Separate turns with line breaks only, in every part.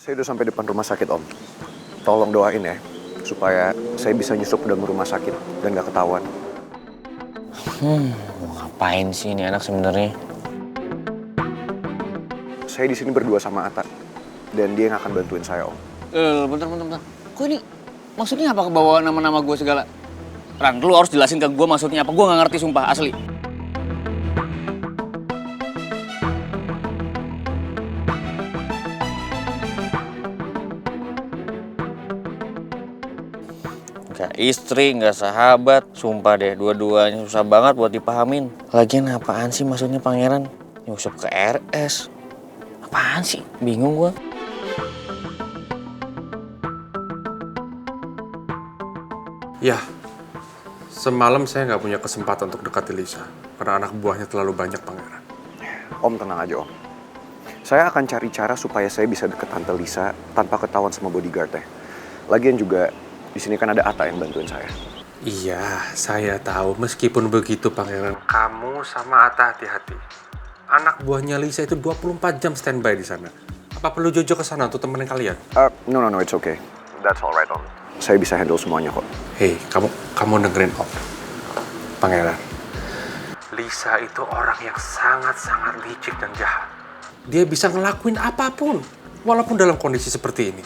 Saya udah sampai depan rumah sakit, Om. Tolong doain ya, supaya saya bisa nyusup ke dalam rumah sakit dan gak ketahuan.
Ngapain sih ini anak sebenarnya?
Saya di sini berdua sama Atta, dan dia yang akan bantuin saya, Om.
Bentar. Kok ini maksudnya apa kebawa nama-nama gue segala? Ran, lu harus jelasin ke gue maksudnya apa. Gue gak ngerti sumpah, asli. Gak istri, gak sahabat. Sumpah deh, dua-duanya susah banget buat dipahamin. Lagian apaan sih maksudnya pangeran? Nyusup ke RS. Apaan sih? Bingung gue.
Ya, semalam saya nggak punya kesempatan untuk dekati Lisa. Karena anak buahnya terlalu banyak, Pangeran.
Om tenang aja, Om. Saya akan cari cara supaya saya bisa deket Tante Lisa tanpa ketahuan sama bodyguard-nya. Lagian juga, di sini kan ada Atta yang bantuin saya.
Iya, saya tahu. Meskipun begitu, Pangeran, kamu sama Atta hati-hati. Anak buahnya Lisa itu 24 jam standby di sana. Apa perlu Jojo ke sana untuk temenin kalian?
No, it's okay. That's alright, Om. Saya bisa handle semuanya kok.
Hei, kamu dengerin Om. Pangeran, Lisa itu orang yang sangat-sangat licik dan jahat. Dia bisa ngelakuin apapun, walaupun dalam kondisi seperti ini.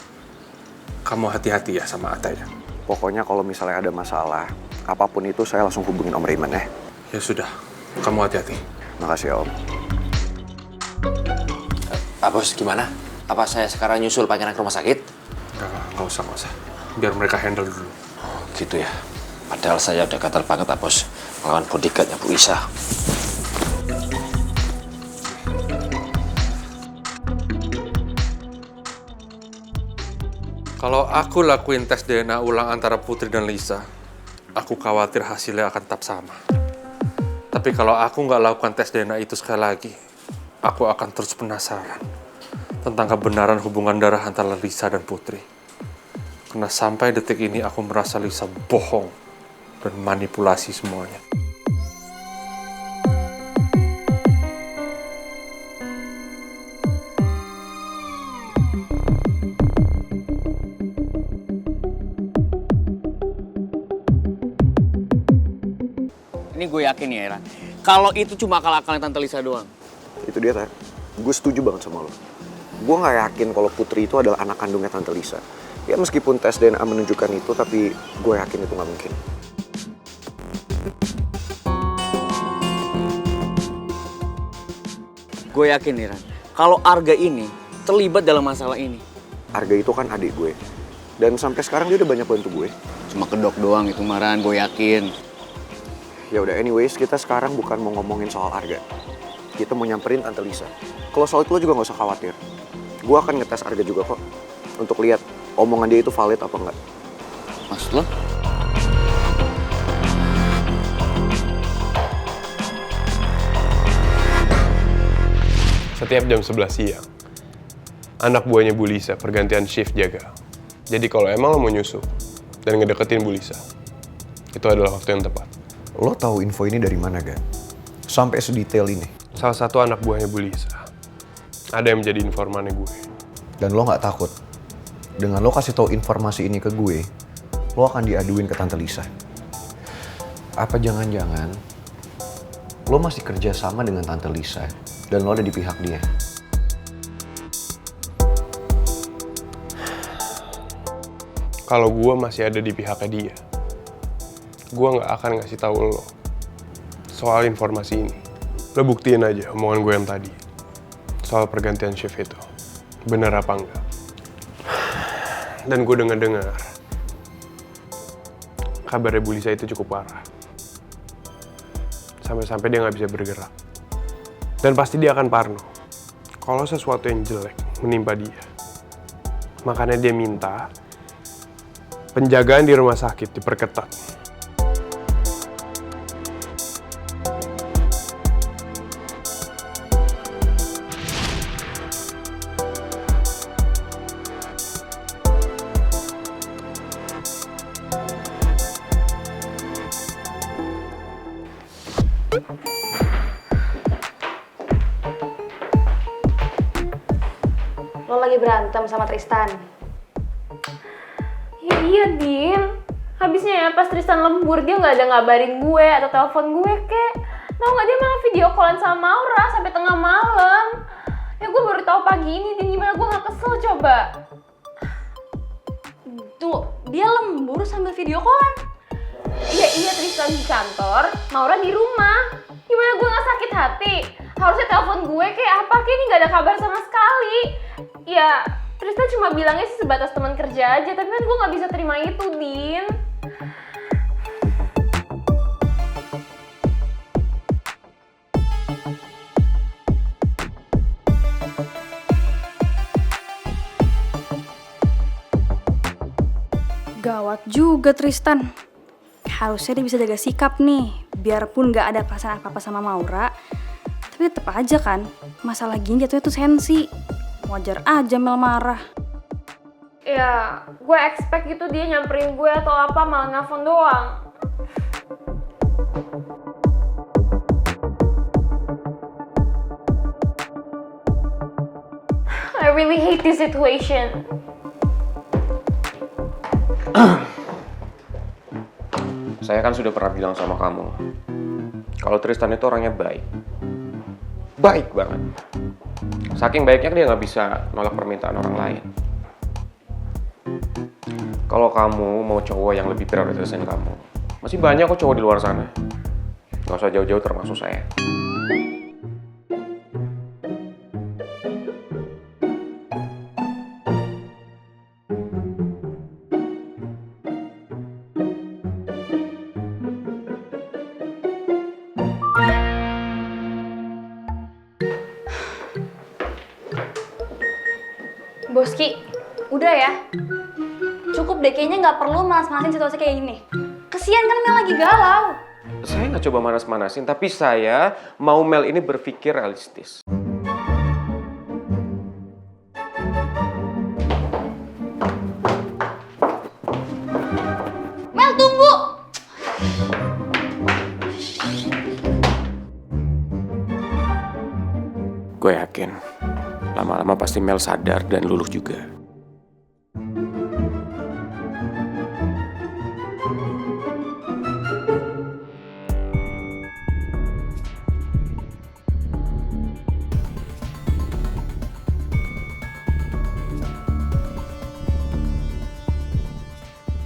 Kamu hati-hati ya sama Atta ya.
Pokoknya kalau misalnya ada masalah, apapun itu saya langsung hubungin Om Raymond ya.
Ya sudah, kamu hati-hati.
Makasih ya, Om.
Pak Bos, gimana? Apa saya sekarang nyusul Pangeran ke rumah sakit?
Nggak usah. Biar mereka handle dulu.
Oh, gitu ya. Padahal saya udah gatal banget, Pak Bos. Melawan bodyguardnya Bu Isa.
Kalau aku lakuin tes DNA ulang antara Putri dan Lisa, aku khawatir hasilnya akan tetap sama. Tapi kalau aku nggak lakukan tes DNA itu sekali lagi, aku akan terus penasaran tentang kebenaran hubungan darah antara Lisa dan Putri. Karena sampai detik ini aku merasa Lisa bohong dan manipulasi semuanya.
Ini gue yakin ya, Era. Kalau itu cuma akal-akalnya Tante Lisa doang.
Itu dia, Teh. Gue setuju banget sama lo. Gue nggak yakin kalau Putri itu adalah anak kandungnya Tante Lisa. Ya meskipun tes DNA menunjukkan itu, tapi gue yakin itu nggak mungkin.
Gue yakin nih, Ran. Kalau Arga ini terlibat dalam masalah ini.
Arga itu kan adik gue. Dan sampai sekarang dia udah banyak bantu gue.
Cuma kedok doang itu, Maran. Gue yakin.
Ya udah, anyways, kita sekarang bukan mau ngomongin soal Arga. Kita mau nyamperin Tante Lisa. Kalau soal itu lo juga nggak usah khawatir. Gue akan ngetes Arga juga kok. Untuk lihat omongan dia itu valid apa enggak.
Maksud lo?
Setiap jam 11 siang, anak buahnya Bu Lisa pergantian shift jaga. Jadi kalau emang lo mau nyusup dan ngedeketin Bu Lisa, itu adalah waktu yang tepat.
Lo tahu info ini dari mana, Gan? Sampai sedetail ini.
Salah satu anak buahnya Bu Lisa, ada yang menjadi informannya gue.
Dan lo nggak takut? Dengan lo kasih tahu informasi ini ke gue, lo akan diaduin ke Tante Lisa. Apa jangan-jangan lo masih kerja sama dengan Tante Lisa dan lo ada di pihak dia?
Kalau gue masih ada di pihaknya dia, gue nggak akan ngasih tahu lo soal informasi ini. Lo buktiin aja omongan gue yang tadi soal pergantian shift itu, bener apa enggak. Dan gue dengar kabarnya Bu Lisa itu cukup parah. Sampai-sampai dia nggak bisa bergerak. Dan pasti dia akan parno kalau sesuatu yang jelek menimpa dia. Makanya dia minta penjagaan di rumah sakit diperketat.
Lo lagi berantem sama Tristan.
Ya iya, Din. Habisnya ya pas Tristan lembur, dia nggak ada ngabarin gue atau telepon gue, kek. Tau nggak, dia malah video callan sama Maura sampai tengah malam. Ya gue baru tahu pagi ini, Din. Gimana gue nggak kesel coba?
Tuh, dia lembur sambil video callan.
Iya, Tristan di kantor, Maura di rumah. Gimana gue nggak sakit hati? Harusnya telepon gue kayak apa, kayak ini nggak ada kabar sama sekali. Ya, Tristan cuma bilangnya sih sebatas teman kerja aja, tapi kan gue nggak bisa terima itu, Din.
Gawat juga Tristan. Harusnya dia bisa jaga sikap nih. Biarpun gak ada perasaan apa-apa sama Maura, tapi tetep aja kan, masalah gini jatuhnya tuh sensi. Wajar aja Mel marah.
Ya, gue expect gitu dia nyamperin gue atau apa, malah nelfon doang. I really hate this situation.
Saya kan sudah pernah bilang sama kamu, kalau Tristan itu orangnya baik. Baik banget. Saking baiknya dia nggak bisa nolak permintaan orang lain. Kalau kamu mau cowok yang lebih prioritasin kamu, masih banyak kok cowok di luar sana. Nggak usah jauh-jauh termasuk saya.
Boski, udah ya. Cukup deh, kayaknya gak perlu manas-manasin situasi kayak gini. Kesian kan Mel lagi galau.
Saya nggak coba manas-manasin, tapi saya mau Mel ini berpikir realistis.
Mel, tunggu!
Gue yakin, lama-lama pasti Mel sadar dan luluh juga.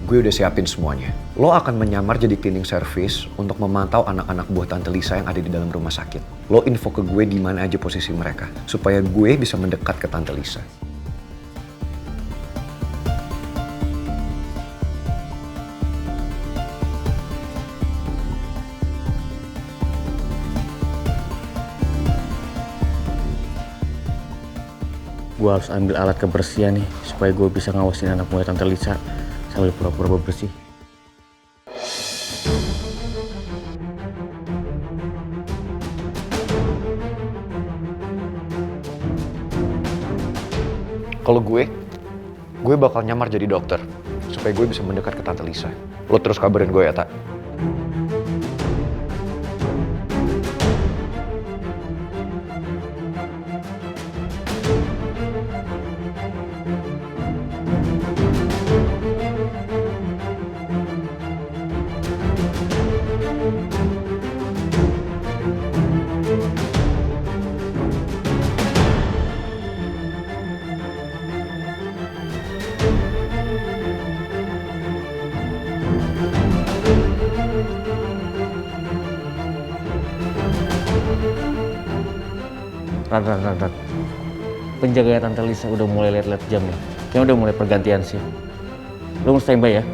Gue udah siapin semuanya. Lo akan menyamar jadi cleaning service untuk memantau anak-anak buah Tante Lisa yang ada di dalam rumah sakit. Lo info ke gue di mana aja posisi mereka, supaya gue bisa mendekat ke Tante Lisa.
Gue harus ambil alat kebersihan nih, supaya gue bisa ngawasin anak buah Tante Lisa sambil pura-pura bersih.
Kalau gue bakal nyamar jadi dokter, supaya gue bisa mendekat ke Tante Lisa. Lo terus kabarin gue ya, Tak?
Rat. Penjaga Tante Lisa udah mulai liat-liat jam nih. Kayaknya udah mulai pergantian sih. Lo mau standby ya?